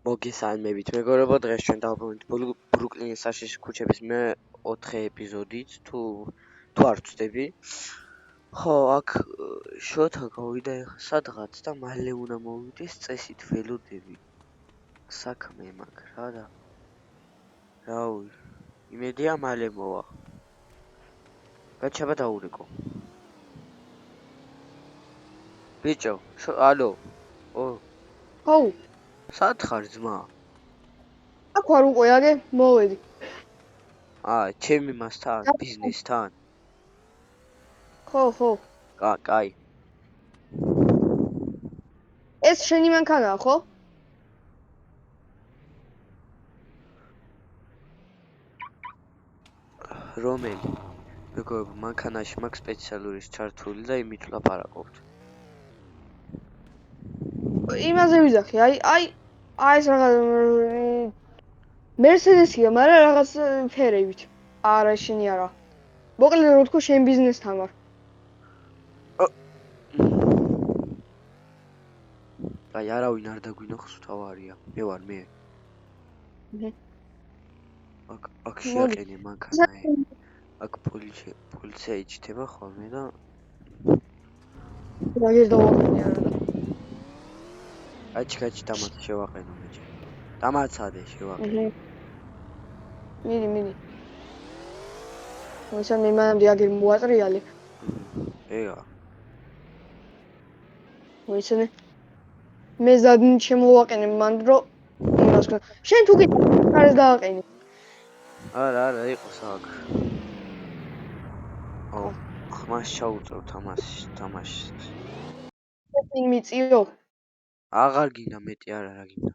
მოგესალმებით მეგობრებო, დღეს ჩვენ დავბრუნდით ბრუკლინის საშიში ქუჩების მე-4 ეპიზოდით, თუ არ ვწდები. ხო, აქ შოთა გავიდა სადღაც და მალე უნდა მოვიდეს წესით ველოდები. საქმე მაქვს რა და რავი, იმედია მალე მოვა. გაჩაბა დაურეკო. ბიჭო, ალო. ხო, სად ხარ ძმა? აქ ვარ უკვე აგე, მოვედი. ჩემი მასთან, ბიზნესთან. ხო. კაი. ეს შენი მანქანაა, ხო? რომელი? მეგობრებო, მანქანაში მაქვს სპეციალური ჩართული და იმით ვლაპარაკობთ. იმაზე ვიზახი, აი ეს რაღაც მერსედესია, მაგრამ რაღაც ფერებით. არა, შენი არა. მოკლედ რო თქო, შენ ბიზნესთან ვარ. აი, არავინ არ დაგვინახოს, თავარია. მე ვარ. აქ შეაყენე მანქანა. აქ პოლიცია იჩდება ხოლმე და მაგერ დავაყენე არა და. აჩი დამაც შევაყენო მეჭი. დამაცადე შევაყენე. მიდი. მოიცა მე მანამდე აგერ მოატრიალე. ეგა. მოიცანე. მე ზადნი შემოვაყენე მან რო იმას ქნა. შენ თუ გიყვარს დააყენე. არა, იყოს აქ. ხმას ჩაუწევ თამაშს. მიწიო. აღარ გინდა მეტი არა გინდა.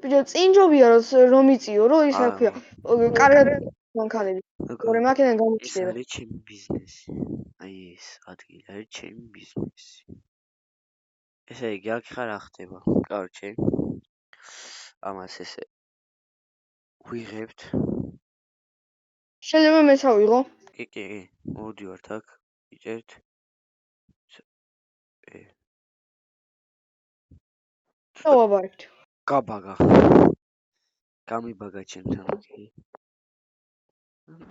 ბიჭო, წინჯობია რომ მიწიო, რომ ის რა ქვია, კარგად მანქანები. ორი მანქანა გამოჩნდება. ეს არის ჩემი ბიზნესი. აი ეს ადგილი არის ჩემი ბიზნესი. ესე იგი, აქ ხარ ახდება. კაროჩე. ამას ესე ვიღებთ. შეიძლება მეც ავიღო? კი. მოვდივართ აქ. იჭერთ. დავაბარეთ. გაბაგა. გამიბაგა ჩემთან, ოკეი.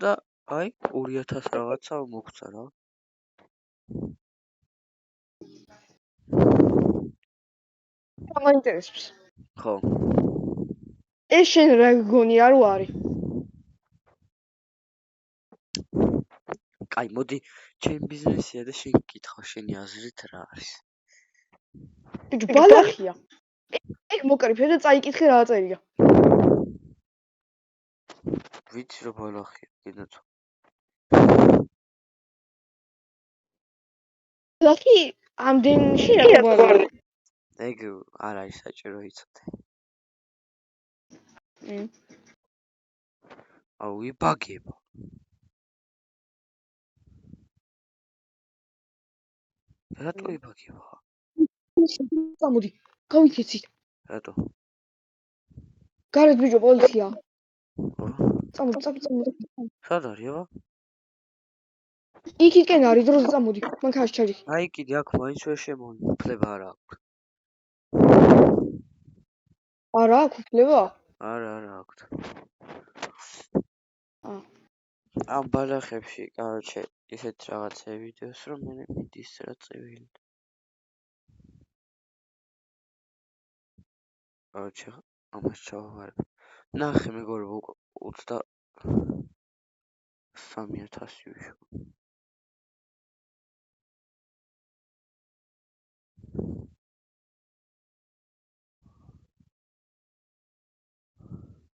და აი 2000 რაღაცა მოგცა რა. მაინტერესებს. ხო. ეს შენ რა გონი არ ვარი? კაი, მოდი, ჩემი ბიზნესია და შენ გკითხავ, შენი აზრით რა არის? ბიჭო, ბალახია. ეგ მოკრიფე და წაიკითხე რა წერია. ვიცი რომ ბალახია, კიდეც. ბალახი ამდენში რა გვარი? ეგ არ არის საჭირო იცოდე. აუ, იბაგება. რატო იბაგება? წამოდი, გავიქეცით. რატო? გარეთ ბიჭო, პოლიცია. წამოდი. სად არის აბა? იქითკენ არის დროს წამოდი, მანქანაში ჩაჯი. აი კიდე აქ მაინც ვერ შემოვი, უფლება არა აქვს. არა აქვს უფლება? არა აქვს. ამ ბალახებში, კაროჩე, ისეთ რაღაცა ვიდეოს რომ მე მიდის რა წევილი. კაროჩე, ამას ჩავავარებ. ნახე მეგობრებო, 23,000 ვიშო.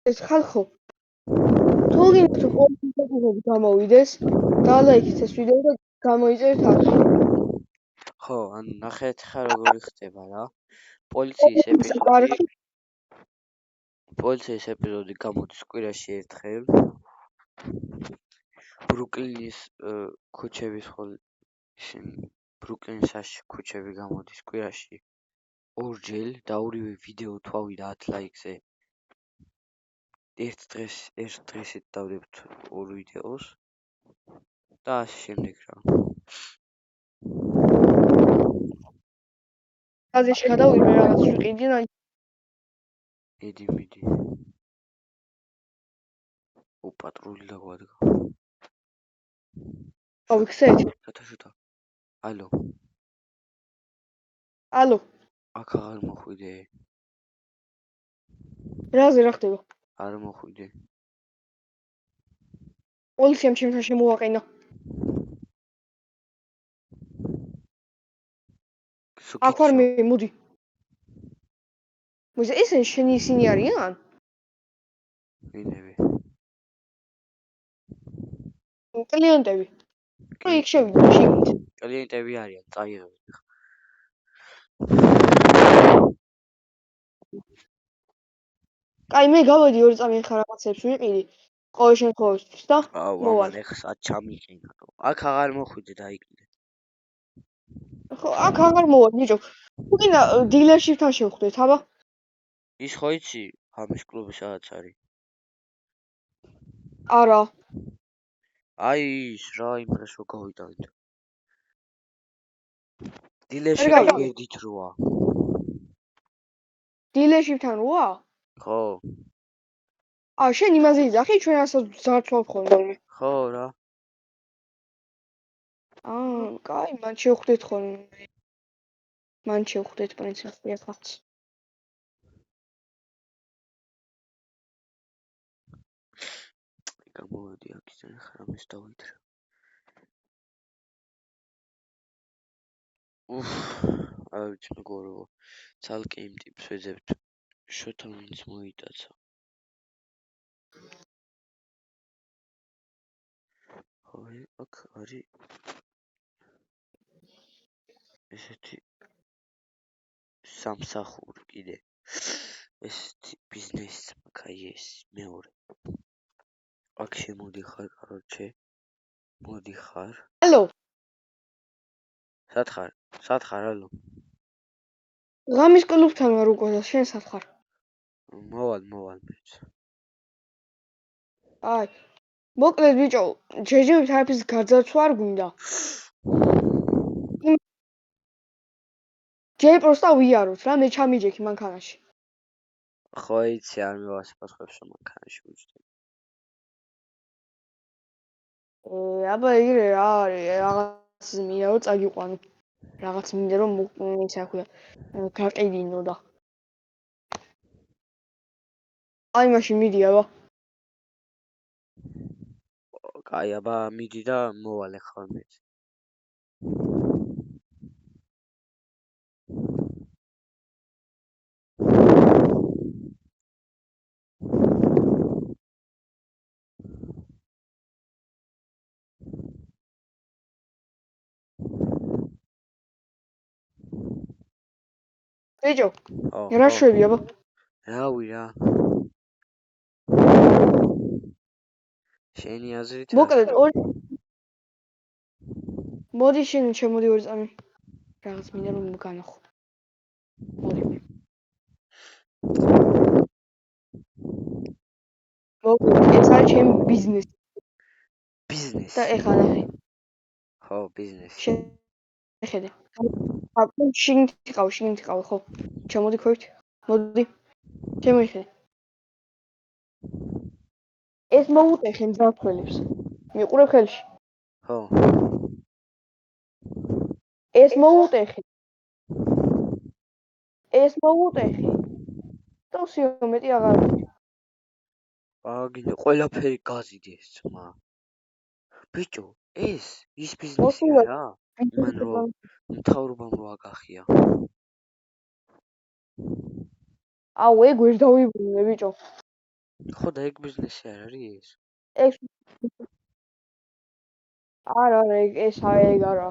ეს ხალხო. თუ გინდათ პოლიციაში გამოვიდეს, დალაიქეთ ეს ვიდეო და გამოიწერეთ აქ. ხო, ან ნახეთ ხა როგორი ხდება რა. პოლიციის ეპიზოდი გამოდის კვირაში ერთხელ. ბრუკლინის ქუჩების ბრუკლინის ქუჩები გამოდის კვირაში ორჯერ და ორივე ვიდეო თვავიდა 10 ლაიქზე. ერთ დღესით დავდებთ ორ ვიდეოს და ასე შემდეგ რა. აზეში გადავიდე რაღაც ვიყიდი და მიდი. პატრული დაგვადგა. ავიქცეთ. შოთა. ალო. აქ აღარ მოხვიდე. რაზე რა ხდება? არ მოხვიდე. პოლიციამ ჩემთან შემოვაყენა. აქ ვარ მე, მოდი. მოიცა ესენი შენი ისინი არიან? ვინები? კლიენტები. რა იქ შევიდე შიგნით? კლიენტები არიან, წაიღებ. კაი, მე გავედი 2 წამი ხარ რაღაცებს ვიყიდი. ყოველ შემთხვევაში და ამა ეხა სად ჩამიყინა. აქ აღარ მოხვიდე დაიკლე. ხო, აქ აღარ მოვალ, ბიჭო. თუ გინდა დილერშიპთან შევხვდეთ, აბა. ის ხო იცი, ამის კლუბი სადაც არის? არა. აი ის რა იმას რო გავიტანეთ. დილერშიპი გერდით როა. დილერშიპთან როა? ხო. შენ იმაზე იძახი, ჩვენ ასაც ძარცვავ ხოლმე. ხო რა. კაი, მან შევხვდეთ ხოლმე. მან შევხვდეთ პრინციპი ახაც. გამოვედი აქიდან ხარ ამის დავითრა. არ ვიცი მეგობრებო. ცალკე იმ ტიპს ვეძებთ. შოთა ვინც მოიტაცა. ხო, აქ არის ესეთი სამსახური კიდე. ესეთი ბიზნესი მაგაი ეს მეორე. აქ შემოდიხარ, короче. მოდიხარ. ალო. სად ხარ, ალო? ღამის კლუბთან ვარ უკვე და შენ სად ხარ? მოვალ მეც. აი. მოკლედ ბიჭო, ჯეჯებით არაფრის გაძარცვა არ გვინდა. ჯერ პროსტა ვიაროთ რა, მე ჩამიჯექი მანქანაში. ხო იცი, არ მივასწრებს მანქანაში უჯდე. აბა იგივე რა არის, რაღაც მინდა რომ წაგიყვანო. რაღაც მინდა რომ ისე აქვია, გაყიდინო და. აი მაშინ მიდი აბა. კაი, აბა მიდი და მოვალ ახლა მეც. ბიჭო, რა შვები აბა? რავი რა. შენი აზრით მოკლედ მოდი შენ შემოდი 2 წამი. რაღაც მინდა რომ განახო. მოდი. ეს არის ჩემი ბიზნესი. ბიზნესი. და ეხლა ნახე. ხო, ბიზნესი. შეხედე. აბა შიგნით იყავი, ხო? ჩემოდი ქვევით. მოდი. შემოიხედე. ეს მოუტეხენ ძარცველებს. მიყურებ ხელში. ხო. ეს მოუტეხე. ტოსიო მეტი აღარ ვიცი. აგინე ყველაფერი გაზიდეს ძმა. ბიჭო, ეს ის ბიზნესია რა. მან რო მთავრობამ რო აგახია. აუ ეგ ვერ დავიბრუნე ბიჭო. ხო და ეგ ბიზნესი არ არის ეს არა ეს არა.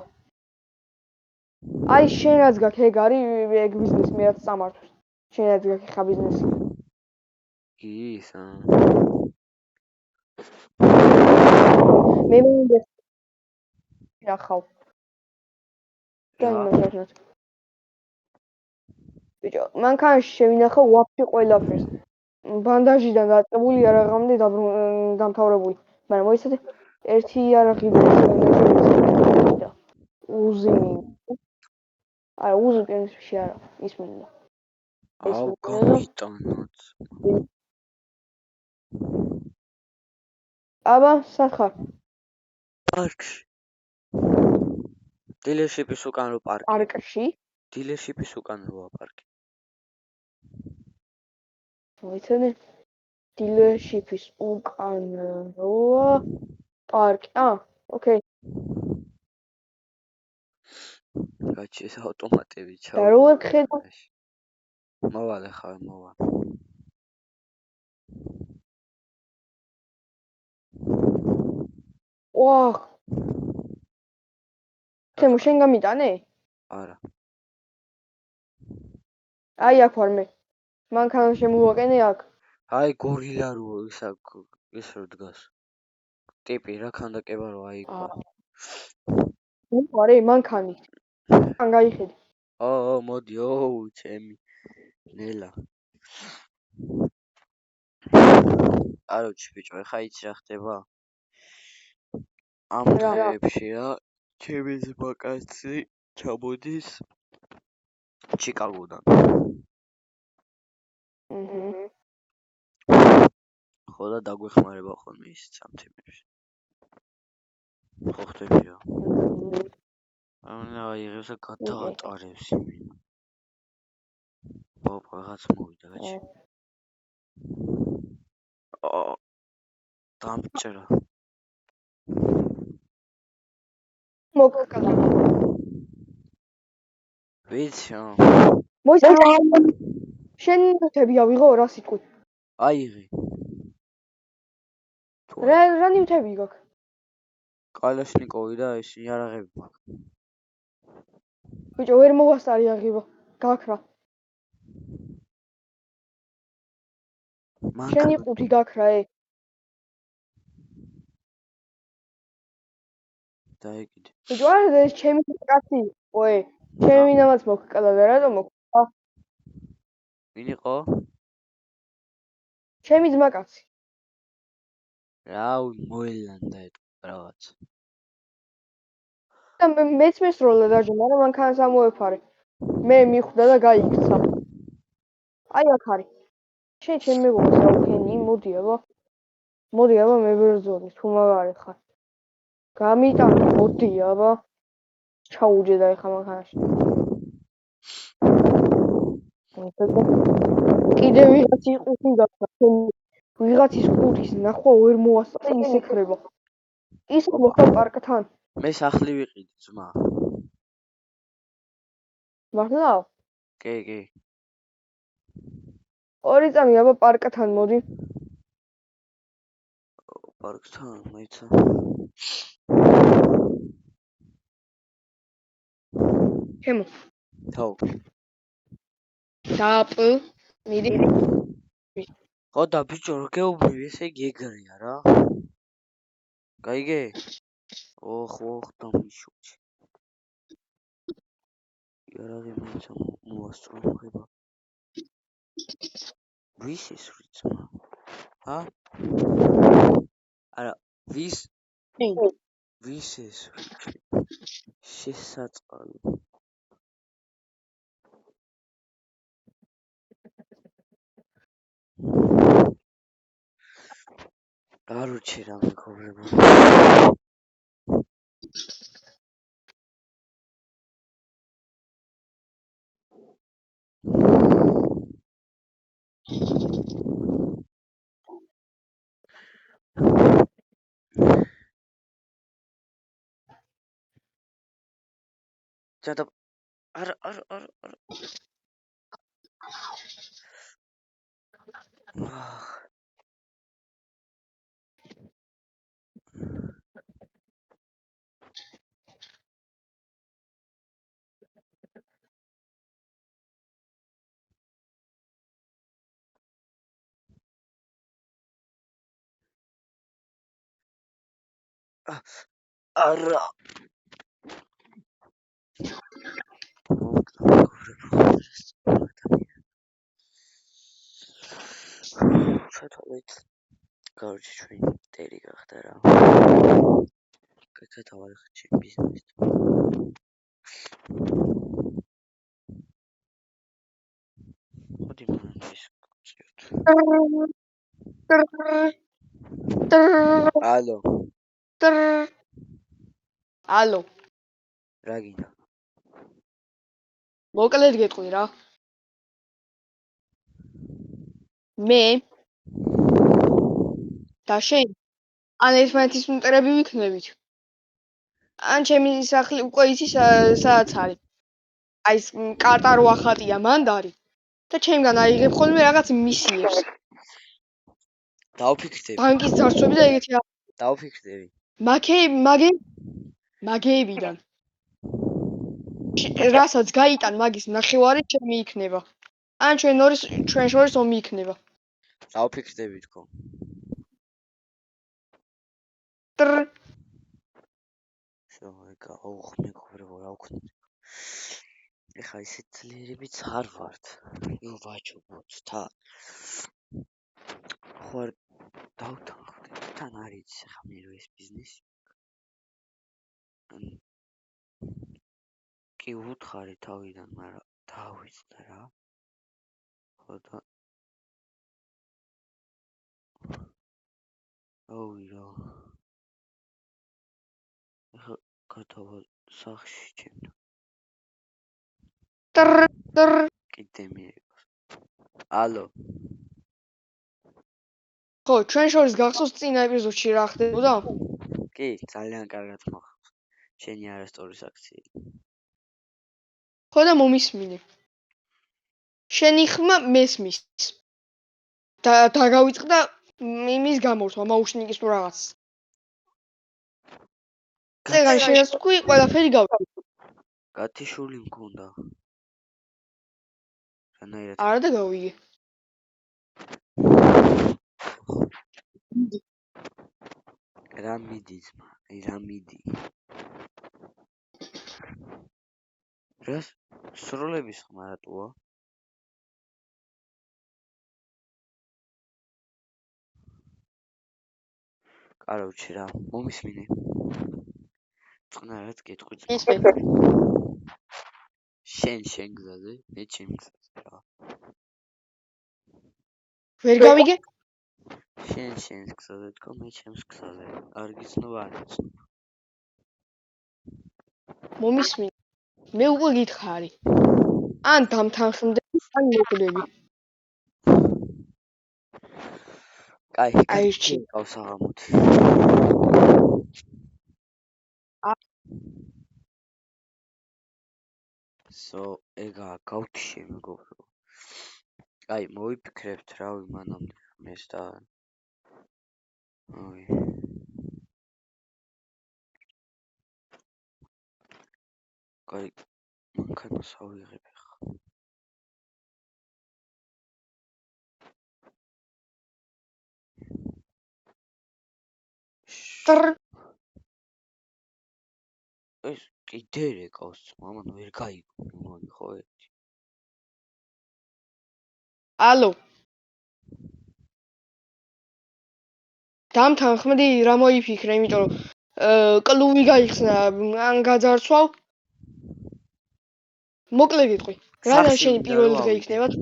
აი შენ რაც გაქვს ეგ არის ეგ ბიზნესი მე რაც წამართვს. შენ რაც გაქვს ხა ბიზნესი. ის მე მინდა ახავ. დაიმასოთ. ბიჭო, მანქანაში შევინახო ვაფშე ყველაფერს. ბანდაჟიდან დაწებული არაღამდე დამთავრებული. მაგრამ მოიცადე ერთი იარაღი და უზი. არა, უზი პრინციპში არა, ის მინდა. აუ მინდა და გამიტანოთ. აბა სად ხარ? პარკში. დილეშიპის უკან რო პარკი. პარკში? დილეშიპის უკან როა პარკი. მოიცადე. დილერშიპის უკან როა პარკი. ოკეი. გაჩი ეს ავტომატები და ჩავა. რო ვერ ხედავ? მოვალ ახლა მოვალ. ვაჰ. თემო შენ გამიტანე? არა. აი აქ ვარ მე. მანქანა შემოვაკენე აქ. აი გორილა რო ის რო დგას. ტიპი რა ქანდაკება რო აი იქ. ვარე მანქანი. ან გაიხედი. მოდი, ჩემი ნელა. აროჩი ბიჭო, ეხა იცი რა ხდება? ამ დღეებში რა, ჩემი ზმაკაცი ჩამოდის ჩიკაგოდან. ხო და დაგვეხმარება ხოლმე ისიც ამ თემებში. ხო ხდებია. აი იღებს და გადაატარებს იმენა. რაღაც მოვიდა გაჩი. დამჭრა. მოკკადა. ვიცი, მოიცა. შენ ნივთები ავიღო რა სიტყვი? აიღე. რა ნივთები გაქვს? კალაშნიკოვი და ეს იარაღები მაქვს. ბიჭო, ვერ მოვასწარი აღება. გაქვს რა. შენი ყუთი გაქვს რა, დაიგიდე. ბიჭო, არა ეს ჩემი კაცი იყო, ჩემი ნამაც მოკკადა და რატომ მოკკა? ვინ იყო? ჩემი ძმაკაცი. რაუ მოელანდა ეტყვა რაღაც. და მეც მესროლა დაჟე, მაგრამ მანქანას ამოეფარე. მე მიხვდა და გაიქცა. აი აქ არის. შენ ჩემ მეგობრს აუქენი, მოდი აბა. მე ბერძოლი, თუ მაგარი ხარ. გამიტანე, მოდი აბა. ჩაუჯედა ეხა მანქანაში. კიდე ვიღაც იყუთი გაქვს. ვიღაცის ყუთის ნახვა ვერ მოასწრე ისე ხრება. ის მოხდა პარკთან. მე სახლი ვიყიდი ძმა. მართლა? კი. 2 წამი აბა პარკთან მოდი. პარკთან მეცა. ჩემო. თავ. დაპ მიდი. ხო და ბიჭო რა გეუბნები, ესე იგი ეგრეა რა. გაიგე? ხო და მიშუჩი. იარაღი მეცა მოასწრო ხება. ვის ის რიცმა? არა, ვის ეს შესაწყალი. არუჩი რა მეგობრებო. არა. არა. ჩათვალეთ. Короче, ჩვენ ტერი გახდა რა. კაცად ავარიხ ჩემ ბიზნესს. მოდი ალო, ალო, რა გინდა? მოკლედ გეტყვი რა. მე და შენ ან ერთმანეთის მტრები ვიქნებით. ან ჩემი სახლი უკვე იცი სადაც არის. აი ეს კარტა რო ახატია მანდარი და ჩემგან აიღებ ხოლმე რაღაც მისიებს. დავფიქრდები. ბანკის ძარცვები და ეგეთი დავფიქრდები. მაგეებიდან. რასაც გაიტან მაგის ნახევარი ჩემი იქნება. ან ჩვენ შორის ომი იქნება. დავფიქრდები თქო. მეგობრებო, რა ვქნათ? ეხლა ისეთ ძლიერებიც არ ვართ. ვაჭობოთ თა. ხო დავთანხმდები თან არის ეხლა მე რო ეს ბიზნესი. კი უთხარი თავიდან, მაგრამ დავიწყდა რა. ხო და აუი რა. ეხლა გადავალ სახლში ჩემთან. კიდე მიიღოს. ალო. ხო, ჩვენ შორის გახსოვს წინა ეპიზოდში რა ხდებოდა? კი, ძალიან კარგად მახსოვს. შენი არასწორი საქციელი. ხო და მომისმინე. შენი ხმა მესმის. და დაგავიწყდა იმის გამორთვა, მაუშნიკის თუ რაღაც. წეგან შენს თქვი, ყველაფერი გავიგე. გათიშული მქონდა. რანაირად? არა და გავიგე. რა მიდი ძმა, რა მიდი. რას? სროლების ხმა რატოა? კაროჩე რა, მომისმინე. წყნარად გეტყვი ძმა. შენ გზაზე, მე ჩემ გზაზე რა. ვერ გავიგე? შენ გზაზე თქო, მე ჩემს გზაზე. არ გიცნობ, არ გიცნობ. მომისმინე. მე უკვე გითხარი. ან დამთანხმდები, ან მოკლები. კაი, აირჩი. ყავს აღამოთი. ეგა გავთიშე მეგობრო. აი, მოვიფიქრებთ რავი მანამდე ეს და აი. კაი, მანქანას ავიღებ ახლა. ეს კიდე რეკავს, მამან ვერ გაიგო, მოი ხო ერთი. ალო. დამთანხმდი, რა მოიფიქრე, იმიტომ რომ კლუბი გაიხსნა, ან გაძარცვალ. მოკლედ გეტყვი. რადგან შენი პირველი დღე იქნება თუ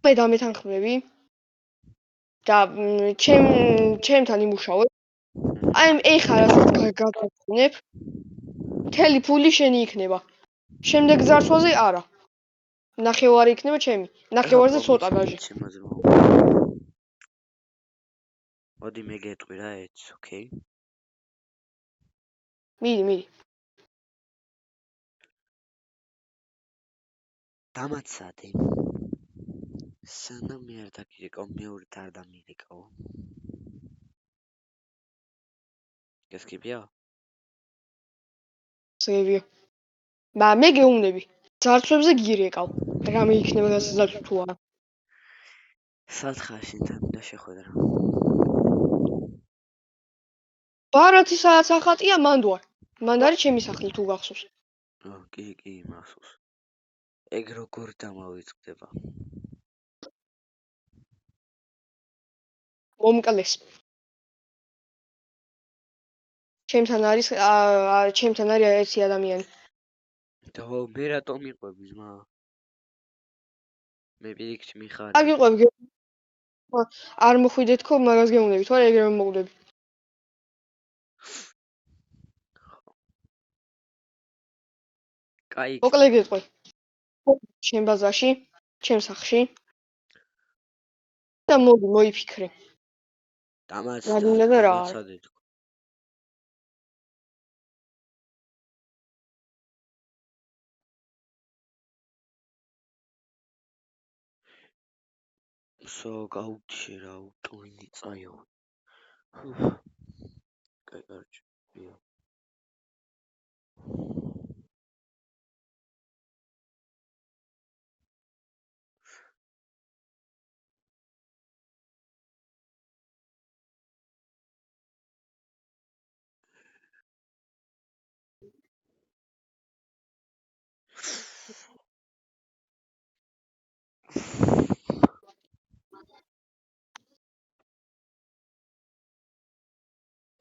მე დამეთანხმები და ჩემთან იმუშავებ. აი ეხლა რასაც გადავხუნებ, მთელი ფული შენი იქნება. შემდეგ ძარცვაზე არა. ნახევარი იქნება ჩემი. ნახევარზე ცოტა დაჟე. მოდი მე გეტყვი რა ეც, ოკეი? მიდი. დამაცადე. სანამ მე არ დაგირეკავ, მეორე და არ დამირეკავ. გასკიბია? ზევია. მე გეუბნები. ძარცვებზე გირეკავ. რამე იქნება გასაძლებს თუ არა. სათხარ შენთან უნდა შეხვედრა. ბარათი სადაც ახატია მანდوار. მანდ არის ჩემი სახლი თუ გახსოვს. კი, მახსოვს. ეგ როგორ დამავიწყდება? მომკლეს. ჩემთან არის ერთი ადამიანი. და მე რატომ მიყვები ძმა? მე პირიქით მიხარი. აგიყვებ არ მოხვიდეთ ხო მაგას გეუნები თორე ეგრევე მოგდები. კაი. მოკლედ გეტყვი. ჩემ ბაზაში, ჩემ სახლში. და მოდი მოიფიქრე. დამაც რა გინდა და რა არა. დამაცადეთ. So გაუჩი რა უტვინი წაიო. კაი კარჩი.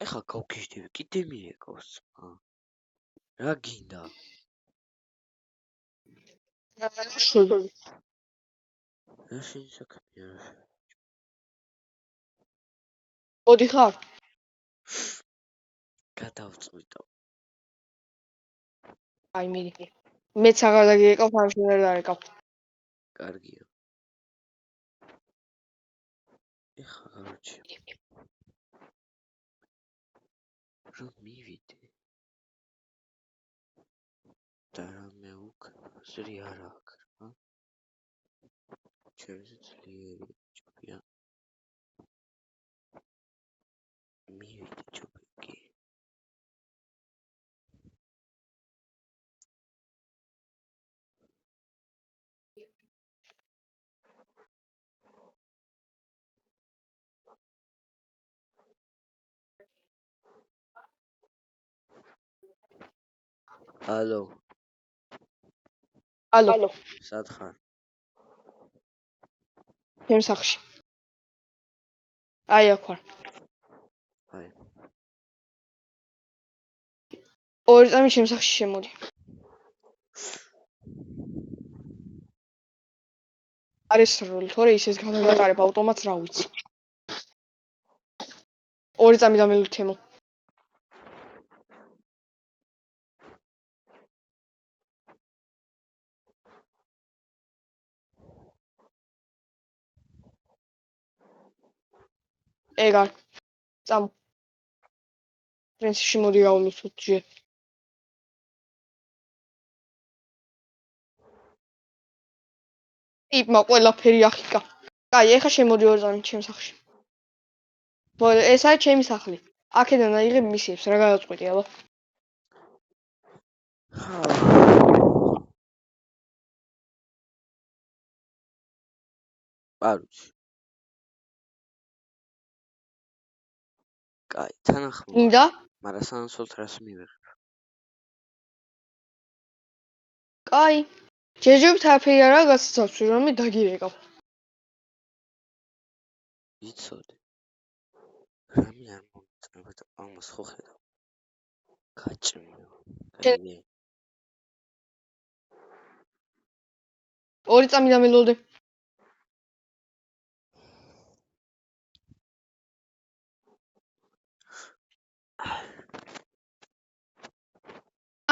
ეხა გავგიჟდები, კიდე მიეკავს. რა გინდა? რა შეისაქმეა? მოდი ხარ? გადავწყვიტო. აი მიდი. მეც აღარ დაგიეკავ, არ შეიძლება დარეკავ. კარგია. ეხა გავარჩი. რომ მივიდე. და რამე უკაზრი არ აქვს, რა? ჩემზე ძლიერი ჯობია. მივიდე ჯობია. ალო. ალო. სად ხარ? ჩემ სახლში. აი აქ ვარ. აი. ორი წამი ჩემ სახლში შემოდი. არის სრული, თორე ისეს გადაგატარებ ავტომატს რა ვიცი. ორი წამი დამელუთემო. ეგარ. წამ. პრინციპში მოდი გავულოცოთ ჯერ. იპმა ყველაფერი ახიკა. კაი, ეხა შემოდი ორი წამი ჩემ სახლში. ეს არის ჩემი სახლი. აქედან აიღებ მისიებს, რა გადაწყვეტი აბა? პარუჩი. კაი, თანახმობა. გინდა? მაგრამ სანაცვლოდ რას მივიღებ? კაი. ჯერჯერობით არაფერი არაა გასაცავსი, რომ მე დაგირეკავ. იცოდე. რამე არ მომწონს და ამას ხო ხედავ. გაჭმეო. კაი. ორი წამი დამელოდე.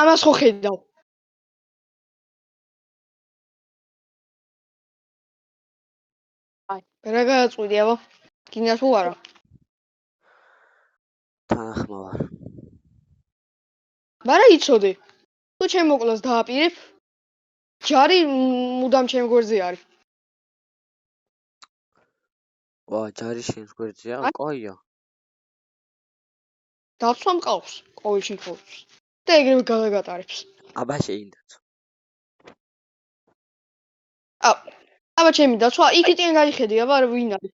ამას ხო ხედავ. აი, რა გადაწყვეტი აბა? გინდა თუ არა? თანახმობა. მარა იცოდე. თუ ჩემ მოკლას დააპირებ, ჯარი მუდამ ჩემ გვერდზე არის. ვა, ჯარი შენს გვერდზეა? კაია. დაცვა მყავს ყოველ შემთხვევაში. და ეგრევე გადაგატარებს. აბა შეინდაც. აბა ჩემი დაცვა, იქიდან გაიხედი აბა ვინ არის.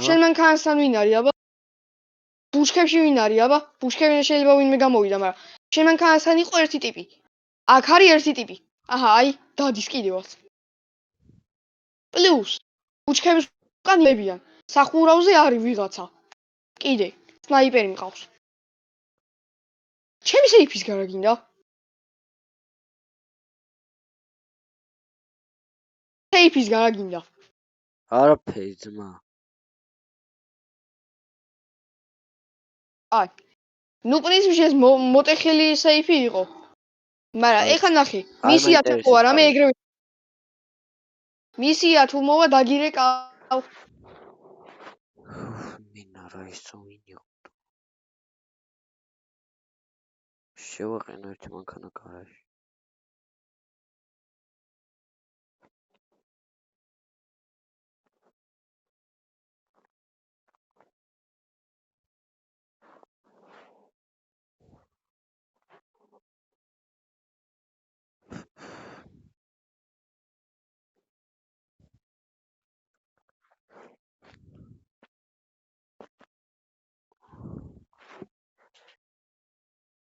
შენ მანქანასთან ვინ არის აბა? ბუშკებში ვინ არის აბა? ბუშკებში შეიძლება ვინმე გამოვიდა, მაგრამ შენ მანქანასთან იყო ერთი ტიპი. აქ არის ერთი ტიპი. აჰა, აი, დადის კიდევაც. პლუს ბუშკების უკან ლებიან. სახურავზე არის ვიღაცა. კიდე, სნაიპერი მყავს. ჩემი სეიფის გარა გინდა? სეიფის გარაგინდა. არაფერი ძმა. აი. ნუ პრინციპში ეს მოტეხილი სეიფი იყო. მაგრამ ეხა ნახე, მისია თუ მოვა რამე ეგრევე. მისია თუ მოვა დაგირე კავ. მინარა ისო ვინიო. შევაყენო ერთი მანქანა გარაჟში.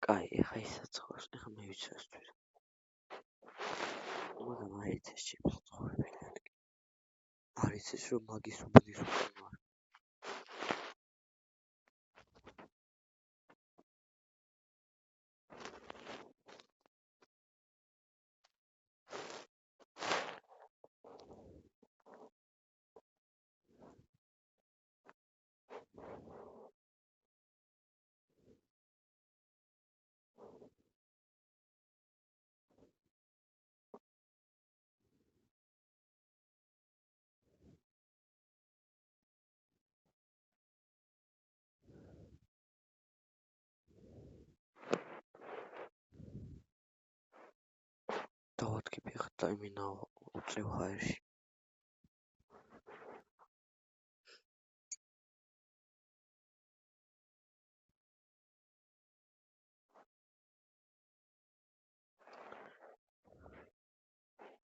კაი, ეხა ისაცხოვრს, ეხა მე ვიცი რა ვთქვი. მაგრამ არ იცის ჩემს ცხოვრებიდან. არ იცის რომ მაგის უბნის უკან ვარ. დავადგები ახლა დაიმინა უწევ ჰაერში.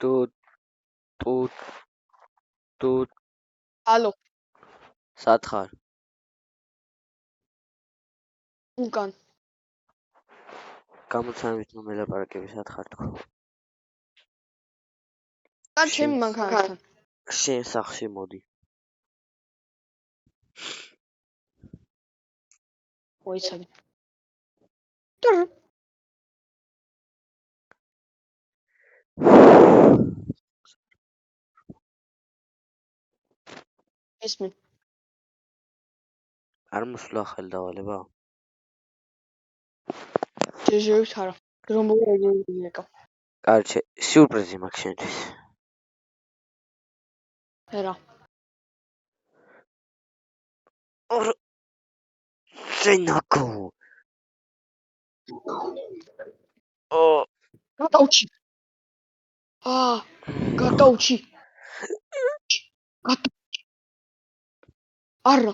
ტუტ ალო, სათხარ. უკან. გამოცანებით ნუ მელაპარაკები სათხარ თქო. კან ჩემი მანქანასთან. შენ სახში მოდი. მოიცადე. ესმე. არ მოსვლა ახალი დავალება? შეჟევთ არა. რომ მოვიგეკავ. კარჩე, სიურპრიზი მაქვს შენთვის. რა. შენაკო. გადაუჩი. გადაუჩი. არა.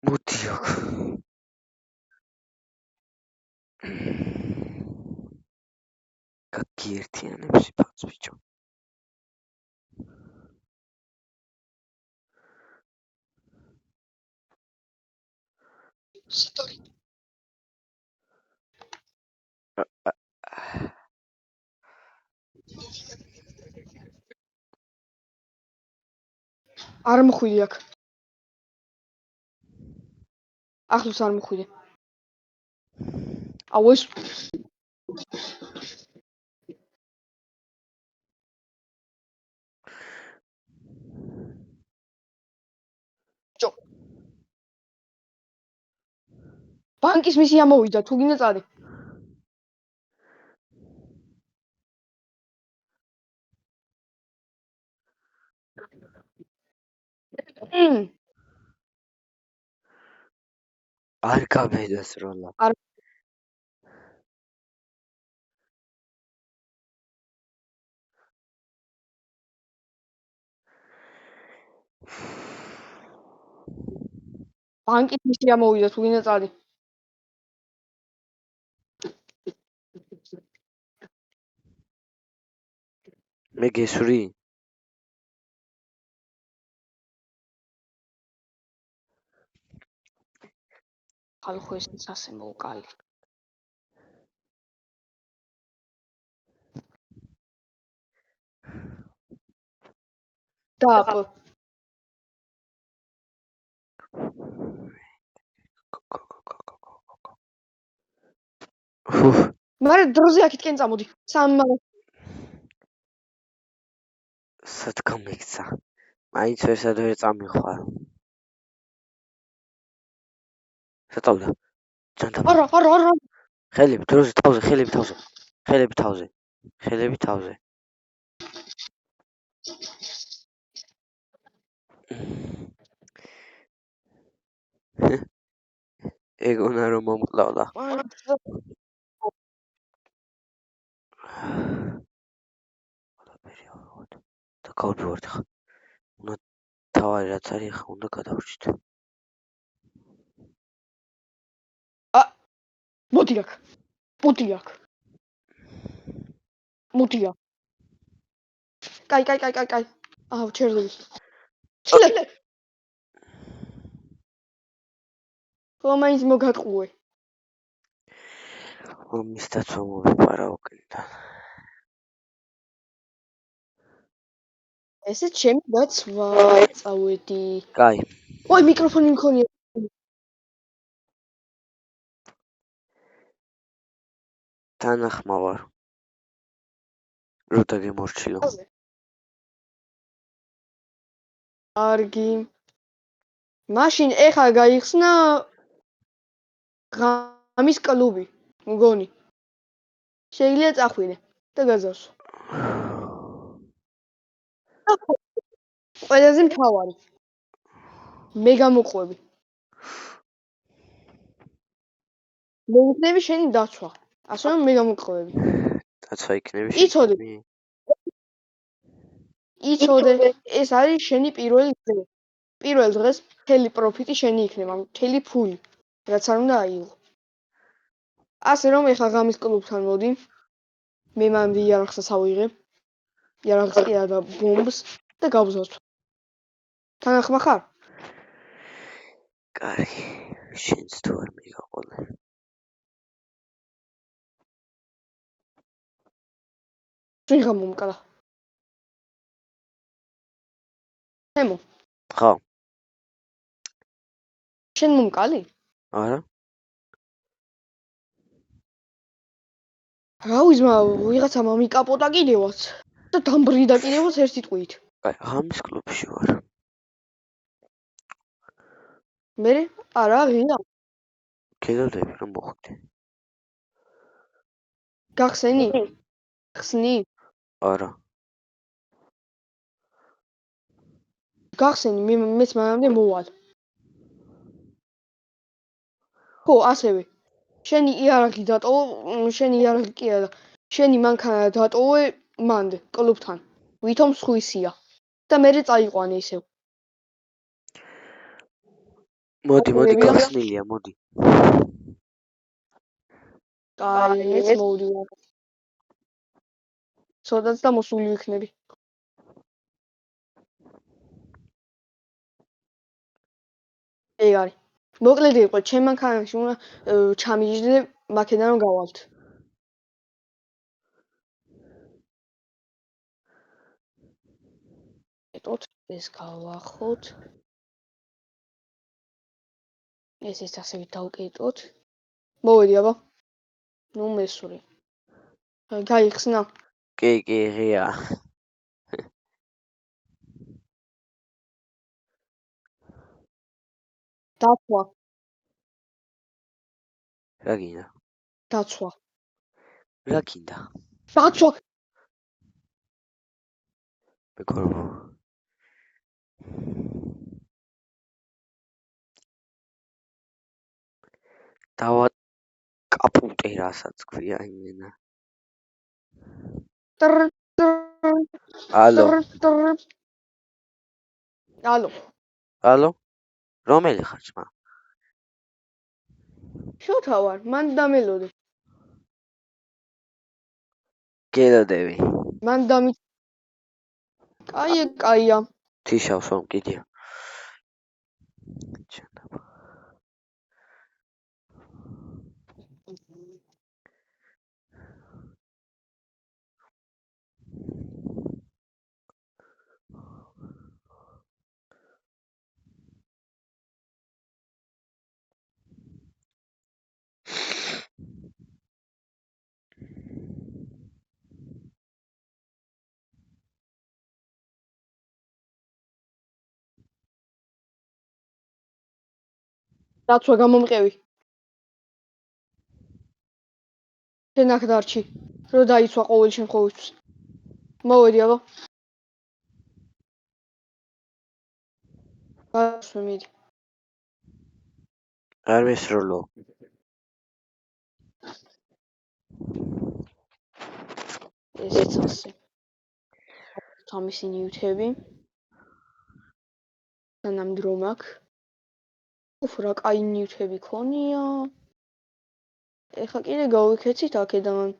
მოდი აქ. გაგიერთიანებს ფაც ბიჭო. სტორი. არ მოხვიდი აქ. ახლოს არ მოხვიდე. აუ ეს ჯო. ბანკის მისია მოვიდა, თუ გინდა წადე. არ გამედას როლა. არ ბანკის მისია მოვიდა, თუ გინდა წადე. მე გესვრი? ხალხო ეს ასე მოვკალი. და მარე დროზე აქეთკენ წამოდი. სად გამიქცა? მაინც ვერსად ვერ წამიხვალ. სატავდა. ჯანდაბა. არა. ხელები დროზე თავზე, ხელები თავზე. ეგონა რომ მომკლავდა. და გავდივართ ხა. უნდა თავარი რაც არის ხა უნდა გადავრჩით. მოდი აქ. კაი. აუ, ჩერდები. ჩილე. მაინც მოგატყუე. ომის დაცვა მოვიპარა უკენიდან. ესე ჩემი დაცვა წავედი. კაი. ой, მიკროფონი მქონია. თანახმა ვარ. როდა გემორჩილო. კარგი. მაშინ ეხა გაიხსნა ღამის კლუბი, მგონი. შეიძლება წახვიდე და გაზავსო. ყველაზე მთავარი. მე გამოყვები. მე იქნები შენი დაცვა. ასე რომ მე გამოყვები. დაცვა იქნები იცოდე. ეს არის შენი პირველი დღე. პირველ დღეს მთელი პროფიტი შენი იქნება, მთელი ფული, რაც არ უნდა აიღო. ასე რომ ეხა ღამის კლუბთან მოდი. მე მანამდე იარაღსაც ავიღებ. იარაღს კი არა და ბომბს და გავზავთ. თანახმა ხარ? კარგი. შენც თუ არ მიგაყოლე. ვიღა მომკლა. ემო. ხო. შენ მომკალი? არა. გავიზმა ვიღაცა მომიკაპოტა კიდევაც და დამბრიდა კიდევაც ერთ სიტყვით. კაი, ღამის კლუბში ვარ. მე? არა, ღია. გელოდები რომ მოხვდე. გახსენი? ხსნი? არა. გახსენი, მეც მანამდე მოვალ. ხო, ასევე. შენი იარაღი დატოვო, შენი იარაღი კი არა. შენი მანქანა დატოვე მანდ კლუბთან. ვითომ სხვისია. და მე წაიყვანე ისევ. მოდი, გახსნილია, მოდი. კაი, მეც მოვდივარ. ცოტაც და მოსული ვიქნები. ეგ არის. მოკლედ იყო, ჩემ მანქანაში უნდა ჩამიჯდე მაქედან რომ გავალთ. ეტოთ, ეს გავახოთ. ეს ასევე დავკეტოთ. მოვედი აბა. ნუ მესური. გაიხსნა. კი, ღია. დაცვა. რა გინდა? დაცვა. რა გინდა? დაცვა. მეგობრებო. დავა კაპუტე რასაც ქვია იმენა. ალო. ალო. რომელი ხარ ძმა? შოთა ვარ, მან დამელოდე. გელოდები. მან დამი. კაია. თიშავს რომ კიდია. ჩანდა. დაცვა გამომყევი. შენ აქ დარჩი. რომ დაიცვა ყოველ შემთხვევაში. მოვედი აბა. გასვე მიდი. არ მესროლო. ესეც ასე. თამისი ნიუთები. სანამ აქ. უფ რა კაი ნიუთები ქონია. ეხლა კიდე გავიქეცით აქედან.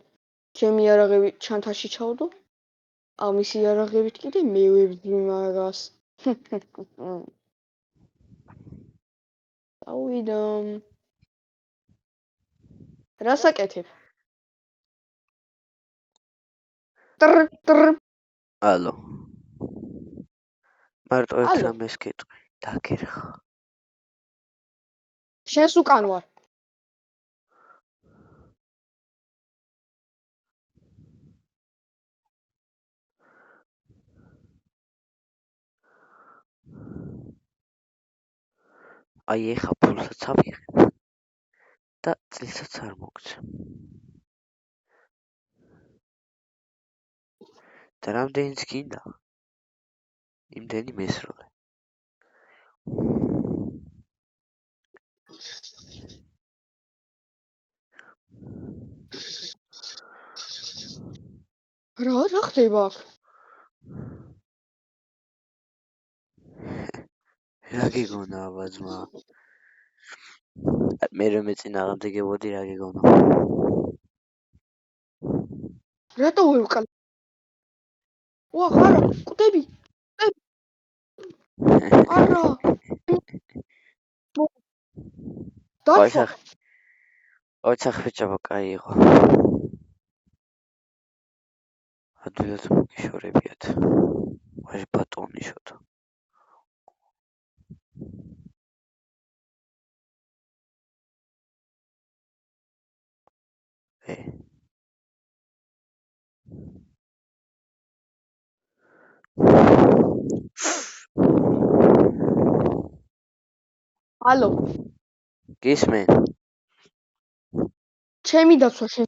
ჩემი არაღები ჩანთაში ჩავდო. ამისი არაღებით კიდე მე ვებდი მაგას. ავიდა. რასაკეთებ? ტრ. ალო. მარტო ერთ რამეს გეტყვი. დაგერხა. შენს უკან ვარ. აი ეხა ფულსაც ავიღებ და წილსაც არ მოგცე. და რამდენიც გინდა? იმდენი მესროლე. რა ხდება აქ? რა გიგონა აბაძმა? მე რომ მეწინააღმდეგებოდი რა გიგონა? რატო ვიყავ? ვა ხარა, კუდები. არა. დაცვა. ოჩახ ბიჭო კაი იყო. ადვილად მოგიშორებიათ. ვაჟ ბატონი შოთა. ალო. გისმე? ჩემი დაცვა შენ.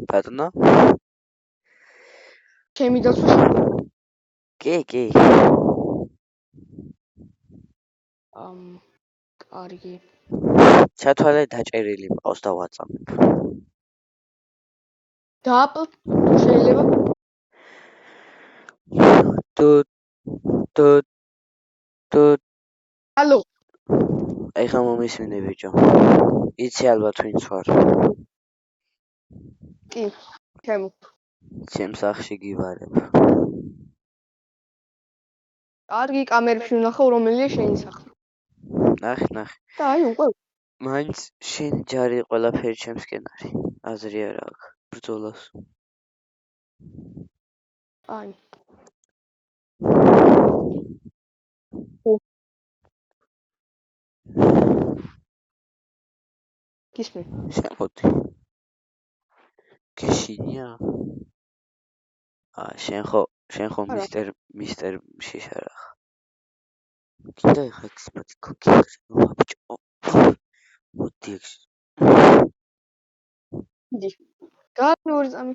ბატონო? ჩემი დაცვა შენ. კი. კარგი. ჩათვალე დაჭერილი მყავს და ვაწამებ. დაპ შეიძლება? თუ ალო. ეხლა მომისმინე ბიჭო. იცი ალბათ ვინც ვარ. კი, ჩემო. ჩემს სახში გიბარებ. კარგი, კამერებში ვნახავ რომელია შენი სახლი. ნახე. და აი უკვე მაინც შენი ჯარი ყველაფერი ჩემსკენ არის. აზრი არ აქვს ბრძოლას. აი. გისმე. შემოდი. გეშინია? შენ ხო მისტერ შიშარა. კიდე ხა გისმათი ქოქი. ბიჭო. მოდი ეგ. მიდი. გადი ორი წამი.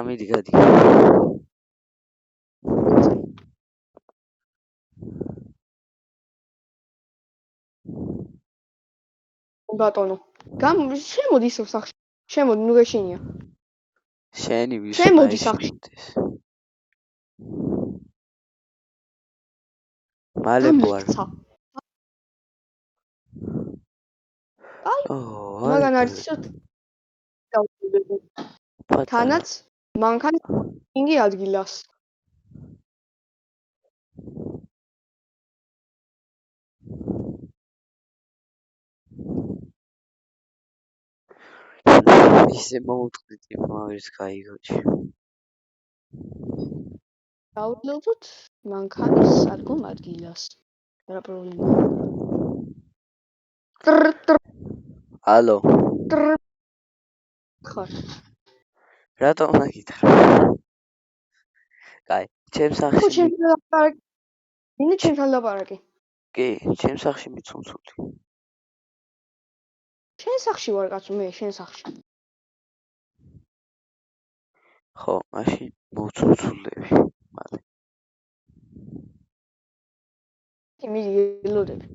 მიდი გადი. ბატონო. შემოდი ისევ სახში. შემოდი, ნუ გეშინია. შენი ვის შემოდი სახში. მალე ბوار. აი. მაგან არის ცოტა. თანაც მანქანის პარკინგი ადგილას. ისე მოუწყდით იმავეს გაიგოჩი. დავდელოთ მანქანის სადგომ ადგილას. რა პრობლემა? ალო. ხარ. რატომ მაგითხრა? კაი, ჩემს სახში. ჩემს ლაპარაკი. მინდა ჩემს ლაპარაკი. კი, ჩემს სახში მიცუნცული. შენ სახში ვარ კაცო, მე შენ სახში. ხო, მაშინ მოვცუნცულები. მალე. მიდი ელოდები.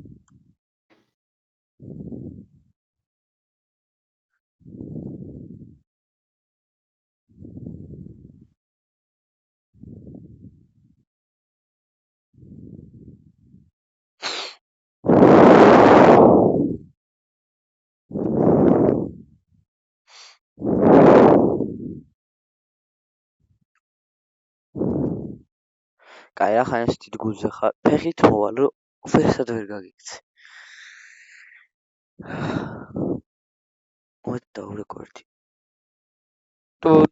კაი, ახლა ეს თითგულზე ხარ. ფეხით მოვალ, რომ ვერსად ვერ გაგიქცე. მოდი დაურეკორდი. ტუტ.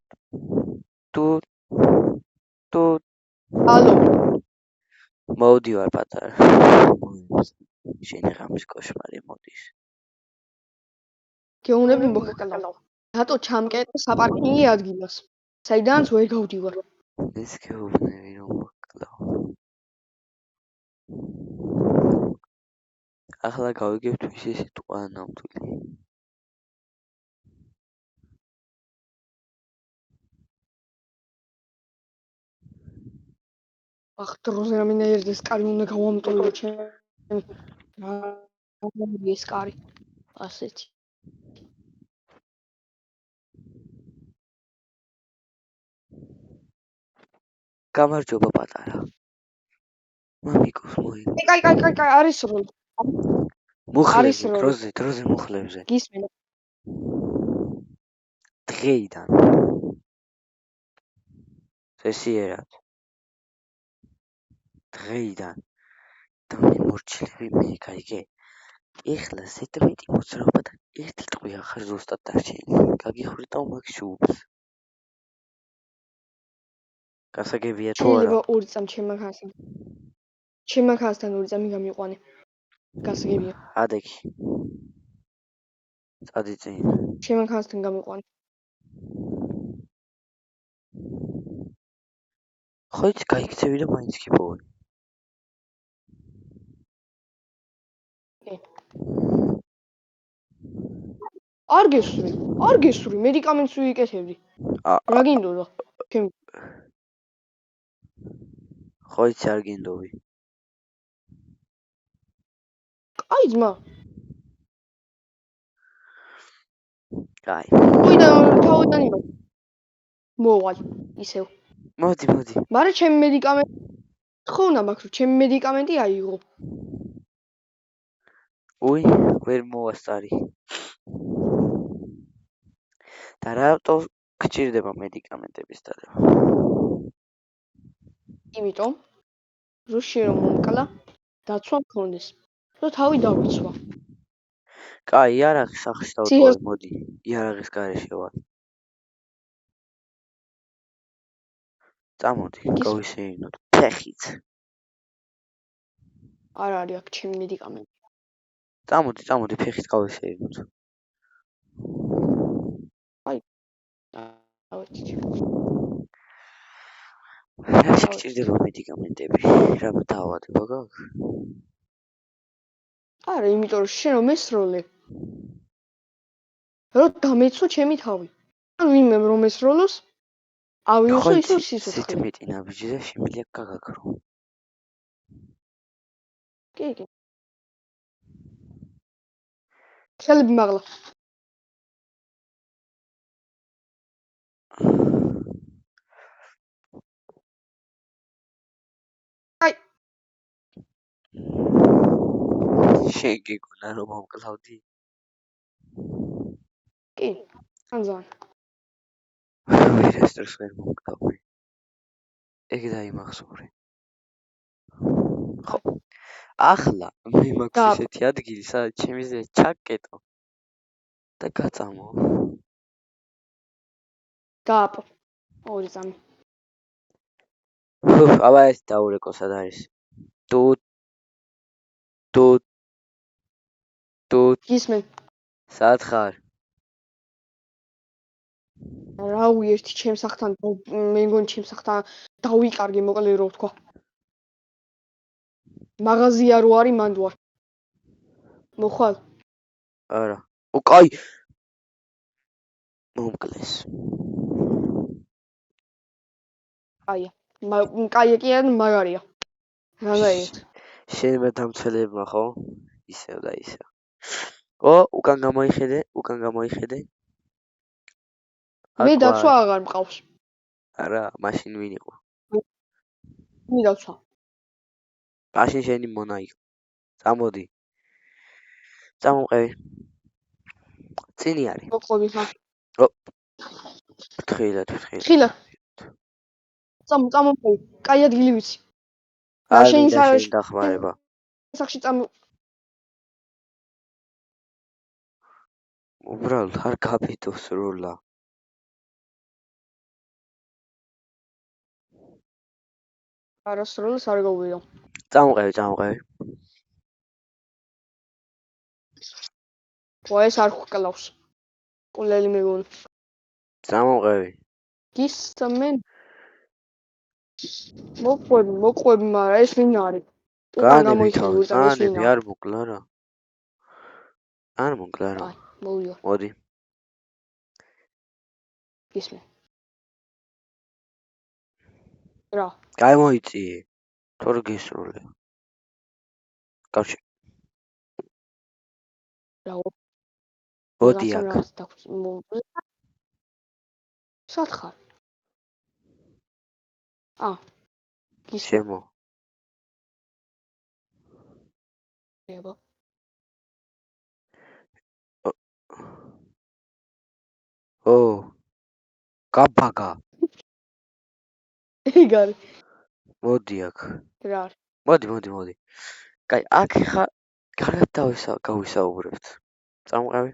ალო, მოვდივარ პატარა. შენი ღამის კოშმარი მოდის. გეუნები მოგეკალავ. რატო ჩამკეტე საპარკინგი ადგილას? საიდანაც ვერ გავდივარ. ეს გეუბნები რომ მოკლავ. ახლა გავიგებთ ვისი სიტყვა ნამდვილი. ახ დროზე რამინაირად ეს კარი უნდა გავამტყურო ჩემ. ეს კარი. ასეთი. გამარჯობა პატარა. მამიკოს მოიგო. კაი, არის როლი. მუხლებზე, დროზე მუხლებზე. გისმენ. დღეიდან. წესიერად. დღეიდან. და მე მორჩილები მე გაიგე. ეხლა ზედმეტი მოძრაობა და ერთი ტყვია ხარ ზუსტად დარჩენილი. გაგიხრიტავ მაგ შუბს. გასაგებია თუ არა? შეიძლება 2 წამი ჩემ ხასთან 2 წამი გამიყვანე. გასაგებია. ადექი. წადი წინ. ჩემ ხასთან გამიყვანე. ხო იცი გაიქცევი და მაინც გიპოვე. არ გესური, მედიკამენტს ვიკეთებდი. რა გინდოდა? ჩემ ხო იცი არ გინდობი. აი ძმა. კაი. თავიდან იმას. მოვალ ისევ. მოდი. მაგრამ ჩემ მედიკამენტი ხო უნდა მაქვს, რომ ჩემ მედიკამენტი აიღო. უი, ვერ მოვასწარი. და რატო გჭირდება მედიკამენტების დადება? იმიტომ რომ შენ რომ მომკლა, დაცვა მქონდეს. რომ თავი დავიცვა. კაი, იარაღის სახში დავტოვე, მოდი. იარაღის გარეშე ვარ. წამოდი, გავისეირნოთ. ფეხით. არ არის აქ ჩემ მედიკამენტი. წამოდი, ფეხით გავისეირნოთ. დავეცი. რა შეგჭირდება მედიკამენტები? რა დაავადება გაქვს? არა, იმიტომ რომ შენ რომ ესროლე. რომ დამეცვა ჩემი თავი. ან ვინმე რომ ესროლოს, ავიოსო ისო სიცოცხლე. ზედმეტი ნაბიჯი და შემიძლია გაგაქრო. კი. ხელები მაღლა. აი. შეგეგონა რომ მომკლავდი? კი. ანზან. ვერასდროს ვერ მომკლავდი. ეგ დაიმახსოვრე. ხო. ახლა მე მაქვს ესეთი ადგილი, სადაც შემიძლია ჩაკეტო და გაწამო. გააპო. 2 წამი. აბა ეს დაურეკო სად არის? ტუტ. გისმენ. სად ხარ? რაუ ერთი ჩემ სახთან, მე მგონი ჩემ სახთან დავიკარგე, მოკლედ რო ვთქვა. მაღაზია რო არის მანდ ვარ. მოხვალ? არა. კაი. მომკლეს. კაია. კაია კი ან მაგარია. რაღაცა. შენმა დამცველებმა ხო? ისევ და ისევ. უკან გამოიხედე. მე დაცვა აღარ მყავს. არა, მაშინ ვინ იყო? მე დაცვა. მაშინ შენი მონა იყო. წამოდი. წამომყევი. წინი არის. მოყვები ხა. ფრთხილად. ხილად. წამომყევი. კაი ადგილი ვიცი. არ მინდა შენი დახმარება. სახში წამ უბრალოდ არ გაფიტოს როლა. არასროლს არ გავიდო. წამოყევი. ეს არ ხვკლავს. ყოლელი მეგონი. წამოყევი. გისმენ. მოყვები, მაგრამ ეს ვინ არის? განები არ მოკლა რა. არ მოკლა რა. მოვიდა. მოდი. გისმენ. რა? გამოიწიე. თორ გესროლე. კავშირ. რა? მოდი აქ. სათხარ. შემო. ებო. გაბაგა. იგარი. მოდი აქ. რა? მოდი. კაი, აქ ხა კარგად გავისაუბრებთ. წამოყევი.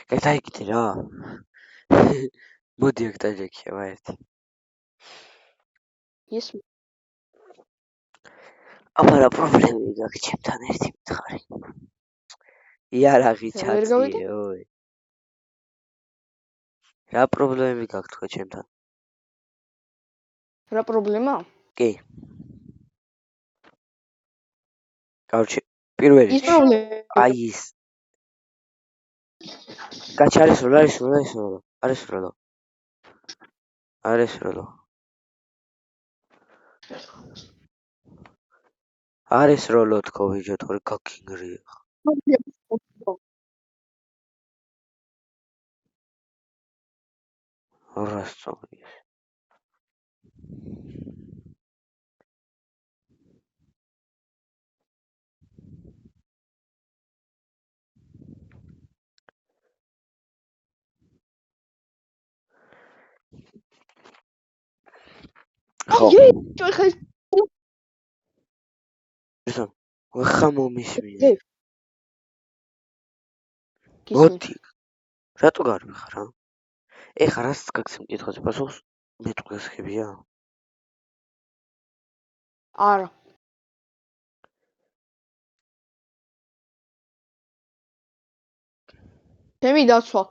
კაი, დაიგდე რა. მოდი აქ დაჯექება ერთი. ის აბარა პრობლემები გაქვს ჩემთან ერთი მითხარი. იარაღი ჩაწიე, ой. რა პრობლემები გაქვს თქვენ ჩემთან? რა პრობლემა? კი. კაუჩი, პირველი. ის პრობლემა. აი ის. კაჩი არის როლო თქო ბიჭო, თორე გაქინგრია. რასწორი. ხა მომისმინე. მოდი. რატო გარბიხარ რა? ეხა რას გაქვს მკითხოს პასუხს? მე თუ გასხებია? არა. ჩემი დაცვა.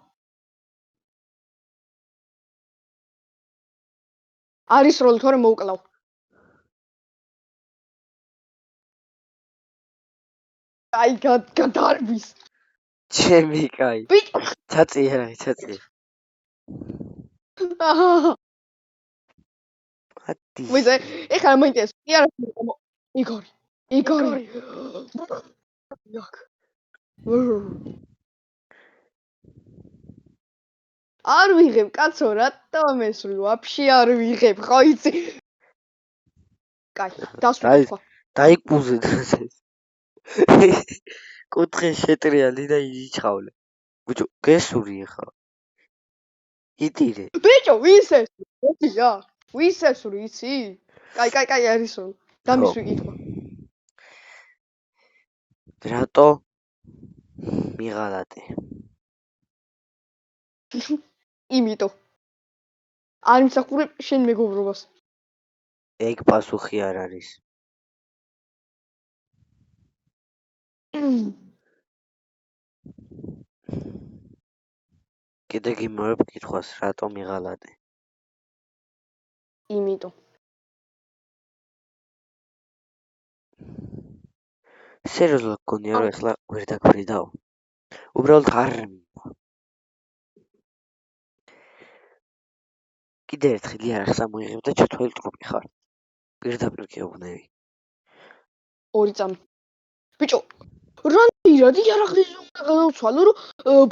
არის როლი თორე მოვკლავ. აი გადარბის. ჩემი კაი. ჩაწიე. ვიზე, ეხლა მაინტერესებს. კი არა, იგორი. არ ვიღებ, კაცო, რატომ ესრულ? ვაფშე არ ვიღებ, ხო იცი? კაი, დასვით. დაიკუზე დღეს. კუთხე შეტრიალი და იჩხავლე. ბიჭო, გესური ხა. იტირე. ბიჭო, ვის ეს? მოდი რა. ვის ესური, იცი? კაი, არის რომ. დამის ვიკითხვა. რატო? მიღალატე. იმიტომ. არ მისახურებ შენ მეგობრობას. ეგ პასუხი არ არის. კიდე გიმოვებ კითხვას, რატომ იღალატე? იმიტომ. სერიოზულად გქონია რომ ეხლა ვერ დაგვირიდაო? უბრალოდ არ კიდე ერთხელ იარაღს ამოიღებ და ჩათვალე ტრუპი ხარ. პირდაპირ გეუბნები. 2 წამი. ბიჭო, რანაირად იარაღის უნდა გადავცვალო, რომ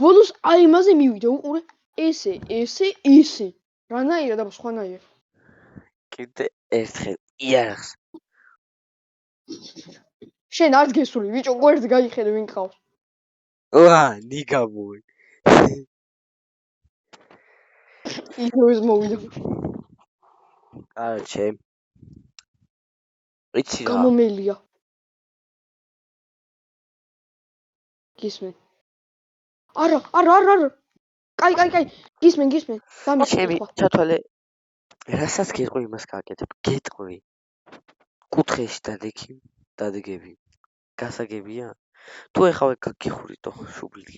ბოლოს აი იმაზე მივიდე, უყურე. ესე. რანაირად აბა სხვანაირად. კიდე ერთხელ იარაღს. შენ არც გესული, ბიჭო, გვერდს გაიხედე ვინ ყავს. ნიგამოვი. იქნებს მოვიდა. კარჩე. იცი რა? გამომელია. გისმენ. არა. კაი. გისმენ. ჩემი დამიწყო. ჩათვალე. რასაც გეტყვი იმას გააკეთებ. გეტყვი. კუთხეში დადგები. გასაგებია? თუ ეხავე გაგიხურიტო შუბლი.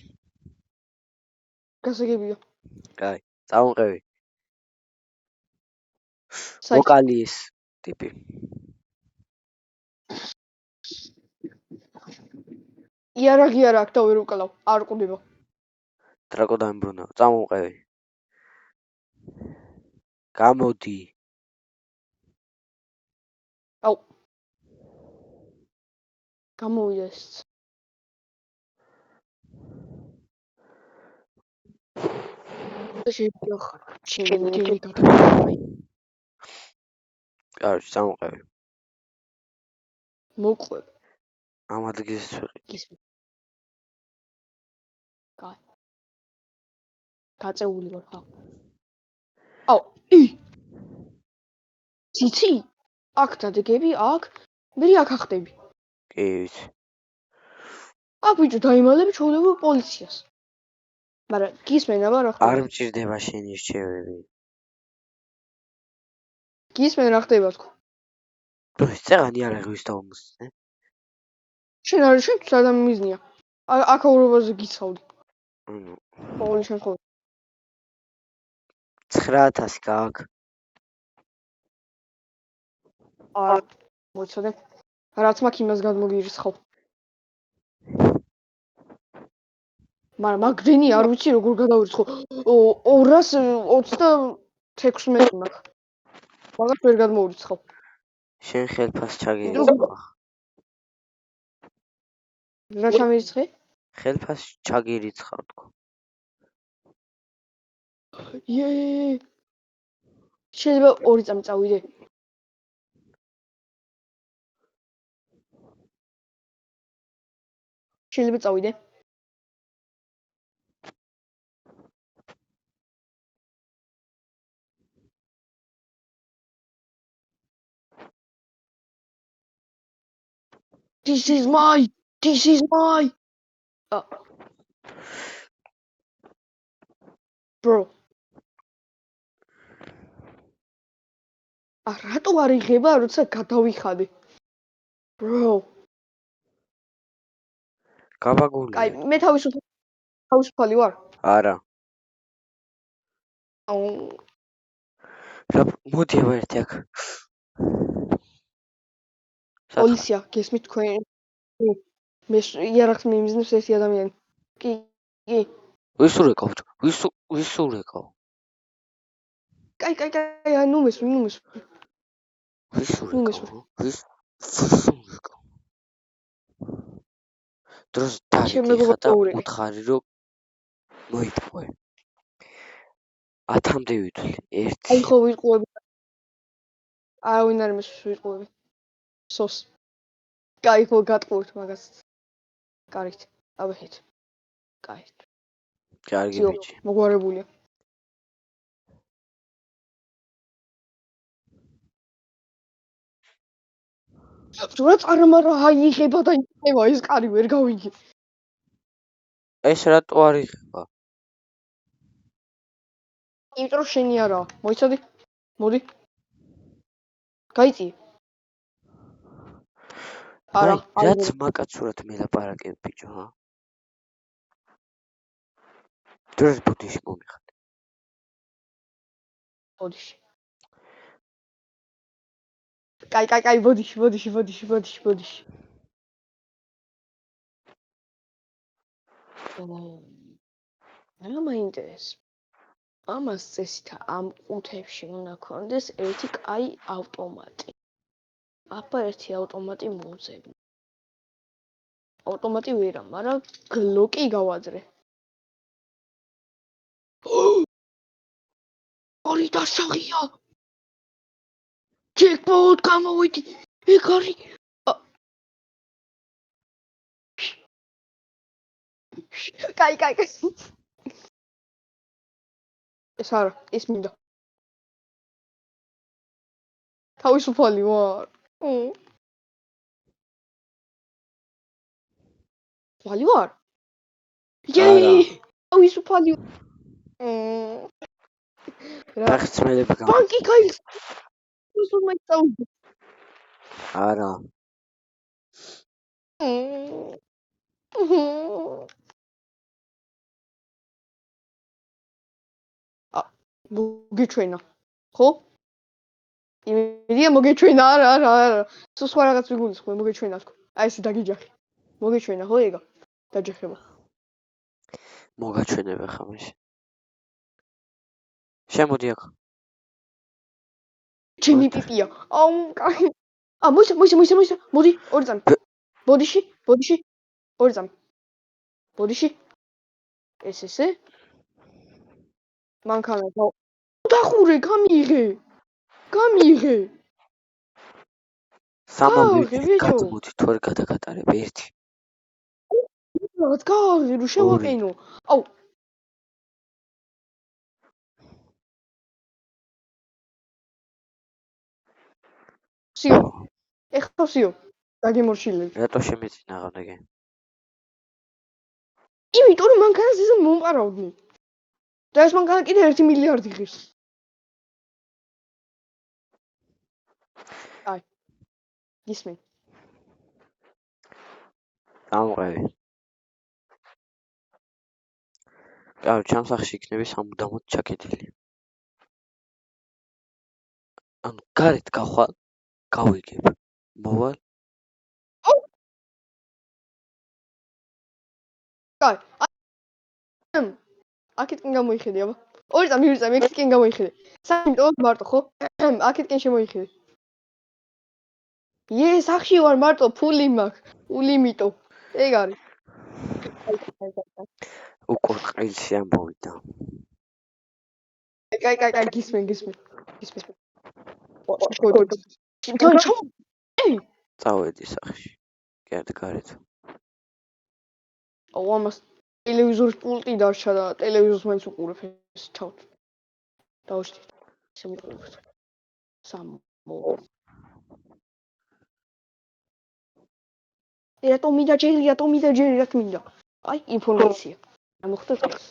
გასაგებია. კაი, წავუყევი. საით. ვოკალის ტიპი. იარაღი არა აქ და ვერ უკალავ. არ ყვდება. დრაკო დამბრუნა. წავუყევი. გამოდი. აუ. გამოვიდა ეს. შეიძლება ჩემი გემი გადაგვიყვაი. კარჩე, წავუყევი. მოყვე. ამ ადგილს ვიყი. გისმენ. კაი. გაწეული ვარ ხა. აუ. ციცი? აქ დადგები, აქ. მე აქ ახტები. კი, ვიცი. აქ ბიჭო დაიმალებ ჩაულებო პოლიციას. მაგრამ გისმენ აბა რა ხდება? არ მჭირდება შენი რჩევები. გისმენ რა ხდება თქო? ეს წეღანი იარაღი ვის დაუმსწრე? შენ არის შენთვის ადამიანი მიზნია. აქაურობაზე გიცავდი. ყოველ შემთხვევაში. 9000 გააქვს. არა, მოიცადე. რაც მაქვს იმას გადმოგირიცხავ. მაგრამ მაგდენი არ ვიცი როგორ გადავირიცხო. 226 მაქვს. მაგას ვერ გადმოვირიცხავ. შენ ხელფას ჩაგერიცხავ. რა ჩამირიცხე? ხელფას ჩაგერიცხავ თქო. შეიძლება 2 წამი წავიდე. შეიძლება წავიდე. This is my. Bro. რატო არ იღება, როცა გადავიხადე? Bro. გაბაგული. კაი, მე თავისუფალი ვარ? არა. მოდი აბა ერთი აქ. პოლიცია, გესმით თქვენ? მე იარაღს მიმიზნებს ერთი ადამიანი. კი. ვის ურეკავ? ვის ურეკავ? კაი, ნუ მესვი. ვის ურეკავ? ვის ურეკავ? დროს დარიგე და უთხარი რომ მოიტყვე. 10-მდე ვითვლი. 1. აი ხო ვიყურები. არავინ არ მესვს ვიყურები. სოს. კაი ხო გატყუოთ მაგას. კარით. აბა ჰეთ. კაი. კარგი ბიჭი. მოგვარებულია. რა წარმარა აიღება და იღება ეს კარი ვერ გავიგე. ეს რატო არ იღება? იმიტომ რომ შენი არა. მოიცადე? მოდი. გაიწი. არა. რაც მაკაცურად მელაპარაკებ ბიჭო, ჰა? დროს ბუდიში მომიხარ. ბოდიში. კაი, ბოდიში. რა მაინტერესებს? ამას წესითა ამ ყუთებში უნდა ქონდეს ერთი კაი ავტომატი. აბა ერთი ავტომატი მოვძებნი. ავტომატი ვერა, მაგრამ გლოკი გავაძრე. ორი დასაღია. ჯეკპოტ გამოვიდი. ეგ არის. კაი. ეს არა, ის მინდა. თავისუფალი ვარ. ვალი ვარ? არა. თავისუფალი. გახსმელები გამ. ბანკი გაიხსნა. უზურ მაიწავდი. არა. მოგეჩვენა. ხო? იმედია მოგეჩვენა, არა. სულ სხვა რაღაც ვიგულისხმე, მოგეჩვენა თქო. აი ესე დაგიჯახი. მოგეჩვენა ხო ეგა? დაჯახება. მოგაჩვენებ ახლა მაშინ. შემოდი აქ. ჩემი პიპია. აუ, კაი. მოიცა. მოდი, ორი წამი. ბოდიში. ორი წამი. ბოდიში. ესე. მანქანა და დახურე, გამიღე. სამამდე გადმოდი თორე გადაგატარებ ერთი. რაღაც გააღე, რომ შევაყენო. აუ. სიო. ეხლა სიო. დაგემორჩილებ. რატო შემეწინააღმდეგე? იმიტომ რომ მანქანას ისე მომყარავდი. და ეს მანქანა კიდე 1 მილიარდი ღირს. აი. ისმენ. ამყევი. კაროჩე, ამ სახში იქნები სამუდამოდ ჩაკეტილი. ანუ გარეთ გავხვალ, გავიგებ. მოვალ. კაი. აქეთკენ გამოიხედე, აბა. ორი წამი, აქეთკენ გამოიხედე. საერთოდ მარტო ხო? აქეთკენ შემოიხედე. სახში ვარ მარტო, ფული მაქვს. ულიმიტო. ეგ არის. უკვე ყილში ამოვიდა. კაი, გისმენ. წავედი სახში. გარეთ. აუ ამას ტელევიზორის პულტი დარჩა და ტელევიზორს მაინც უყურებ ეს ჩავთ. დავშტი. ისე მიყურებთ. სამო. რატომ მინდა ჯერი, რა მინდა? აი, ინფორმაცია. ამოხდა ეს.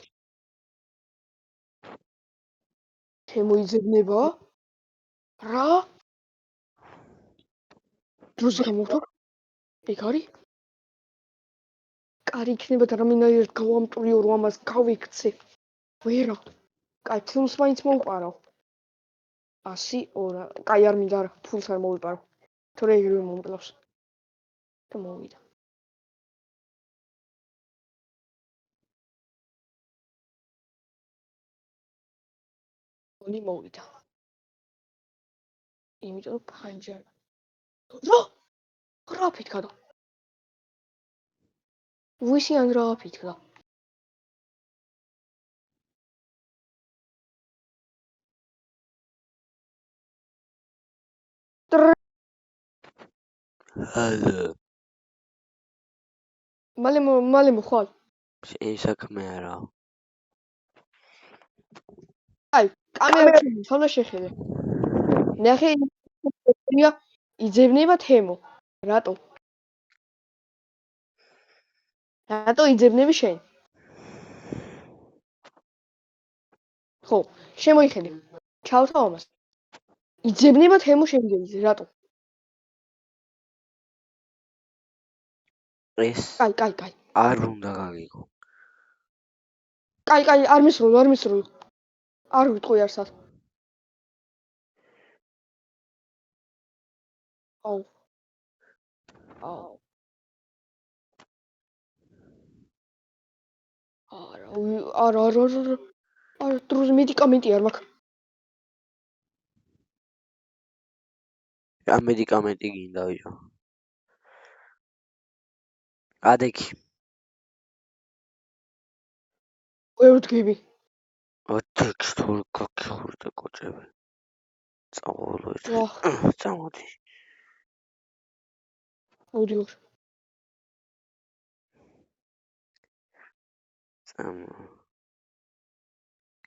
შემოიძებნება? რა? დროზე გამოხდა? ეგ არის? კარი იქნება და რამენაირად გავამტვრიო, რომ ამას გავიქცე. ვერა. კაი, ფულს მაინც მოვყარავ. 100 ორა. კაი, არ მინდა, არა, ფულს არ მოვიყარავ. თორე ეგრევე მომკლავს. და მოვიდა. მოვიდა. იმიტომ ფანჯარ. რა ფიქრა? ვისიან რა ფიქრა? მალე მოხვალ. ეს საქმე არა. აი, კამერაში თოლა შეხედე. ნახე, იძებნება თემო. რატო იძებნები შენ? ხო, შემოიხედე. ჩავთავ ამას. იძებნება თემო შემდგენზე, რატო? ეს კაი. არ უნდა გაგიგო. კაი, არ მისროლ. არ ვიტყვი არსად. აუ. არა. დროზე მედიკამენტი არ მაქვს. რა მედიკამენტი გინდა ვიჟო? ადექი. ვერ ვდგები. ადექი თუ გაქიხურდა კოჭები. წავალ. წამოდი. აუდიო.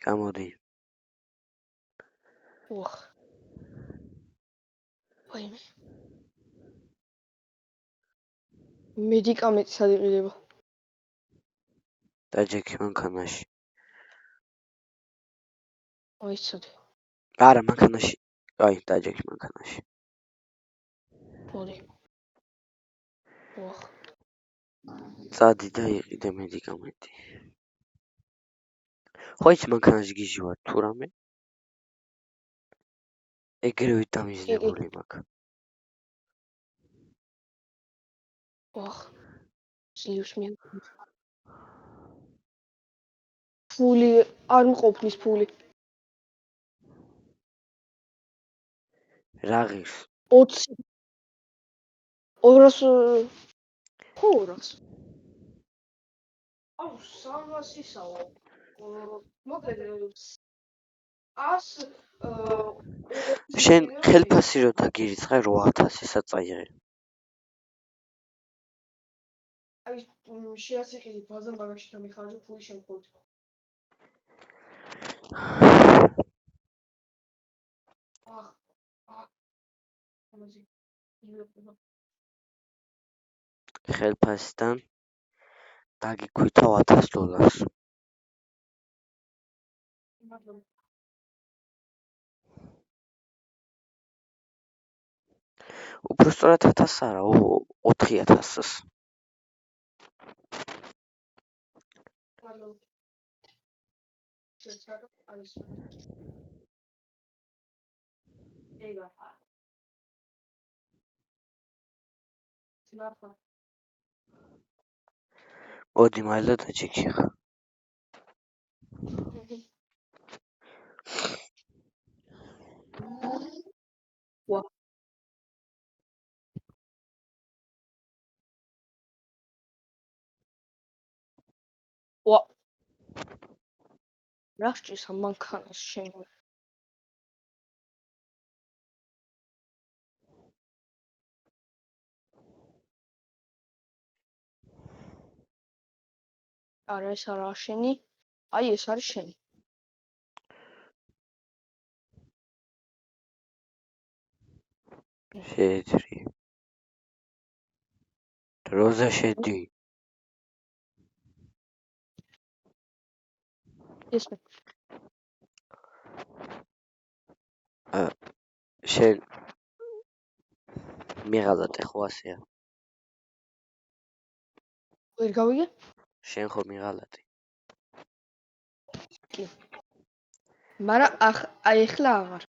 გამოდი. ვახ. ვაიმე. მედიკამენტი სად იყიდება? დაჯექი მანქანაში. აიცოდე. არა, მანქანაში. აი, დაჯექი მანქანაში. მოდი. ვახ. წადი და იყიდე მედიკამენტი. ხო ის მანქანაში გიჟივარ თუ რამე? ეგრევე დამიზნებული მაქვს. ვახ. ძლივს მე. ფული არ მყოფნის ფული. რა ღირს? 20. 200. ხო 200. აუ 300-ისაო. მოკლედ 100 შენ ხელფასი რო დაგირიცხე 8000-ისა წაიღე. აი შეასიყიდი ბაზა მაგაში დამიხარჯო ფული შემკოთ. ამაზე ილექნება. ხელფასიდან დაგიქვითავ $1000. მადლობა. უფრო სწორად 1000 არა, 4000-ს. მადლობა. შეცადო არის. ეგა. ნახა. მოდი მაილა დაჯექი ხა. ვა. რა შეჭის ამ მანქანას შენ? არა ეს არა შენი. აი ეს არის შენი. შეძრი. დროზე შედი. ესმე. შენ მიღალატე ხო ასეა? ვერ გავიგე? შენ ხო მიღალატე? კი. მაგრამ აი ახლა აღარ.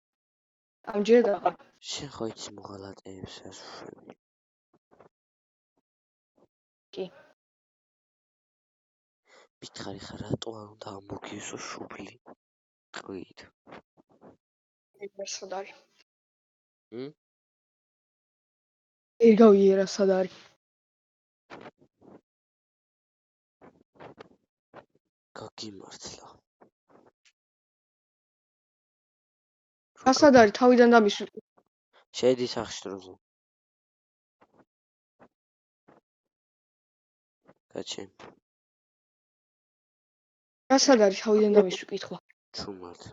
ამჯერად აღარ. შენ ხო იცი მოღალატეებს ასუშვები? კი. მითხარი ხარ რატო არ უნდა მოგიესო შუბლი? ტყვით. ეგ სად არის? ჰმ? ვერ გავიგე რა სად არის. გაგიმართლა. რა სად არის თავიდან დამისვი. შედი სახში დროზე. გაჩენ. რა სად არის თავიდან დამისვი კითხვა. ჩუმად.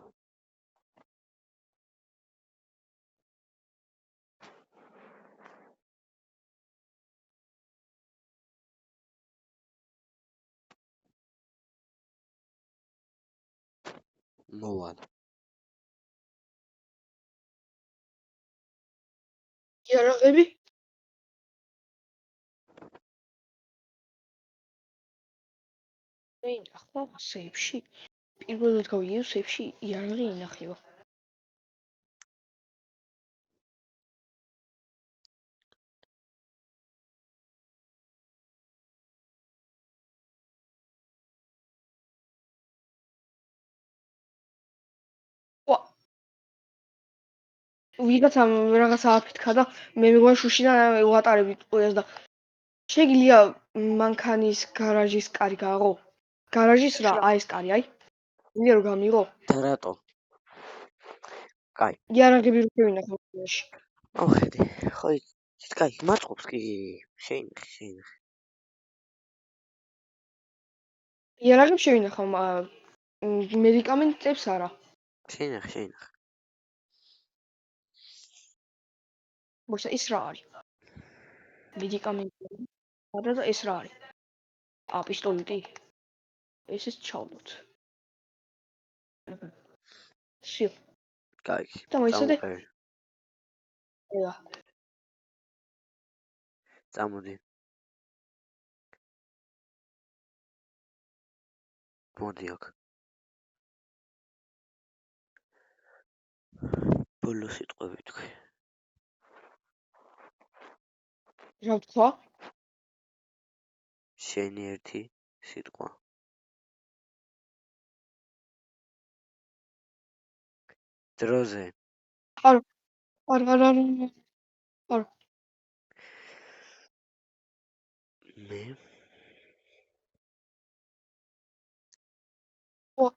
მოვალ. იარაღები? ინახვა სეიფში. პირველად გავიგე სეიფში იარაღი ინახება. ვა ვიღაცამ რაღაცა აფეთქა და მე მეგონა შუშიდან ვატარებით ყველას და შეგიძლია მანქანის გარაჟის კარი გააღო? გარაჟის რა, აი ეს კარი, აი. მინდა რომ გამიღო? და რატო? კაი. იარაღები რო შევინახო მაშინ. ავხედი. ხო იცით, კაი, მაწყობს კი. შეინახე. იარაღები შევინახო, მედიკამენტებს არა. შეინახე. მოიცა ის რა არის? მედიკამენტები. არა და ეს რა არის? პისტოლეტი. ეს ჩავდოთ. შილ. კაი. და მოიცადე. ია. წამოდი. მოდი აქ. ბოლო სიტყვები თქვი. რა ვთქვა? შენი ერთი სიტყვა. დროზე. არა. მე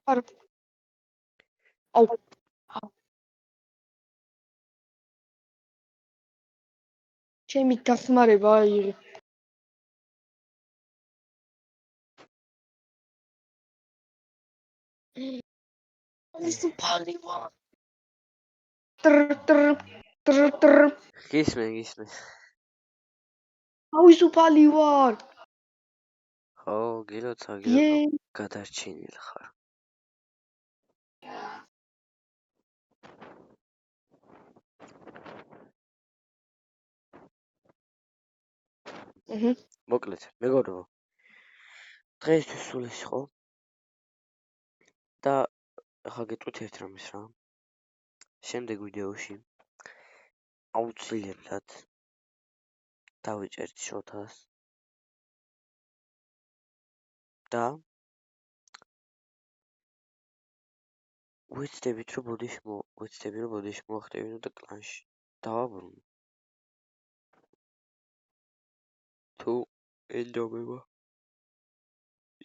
არა. აუ. ჩემი გახმარება აიღე. ის ფალი ვარ. ტრ. გისმენ. აუ ის უფალი ვარ. ხო, გილოცა გადარჩენილ ხარ. მოკლედ, მეგობრებო. დღეისთვის სულ ეს იყო. და ახლა გეტყვით ერთ რამეს რა. შემდეგ ვიდეოში აუცილებლად დავიჭერთ შოთას და ვეცდებით რომ ბოდიში მოახტევინო და კლანში დავაბრუნო. თუ ენჯობება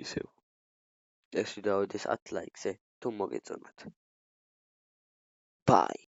ისევ ეს ვიდეო 10 ლაიქზე თუ მოგეწონათ. Bye.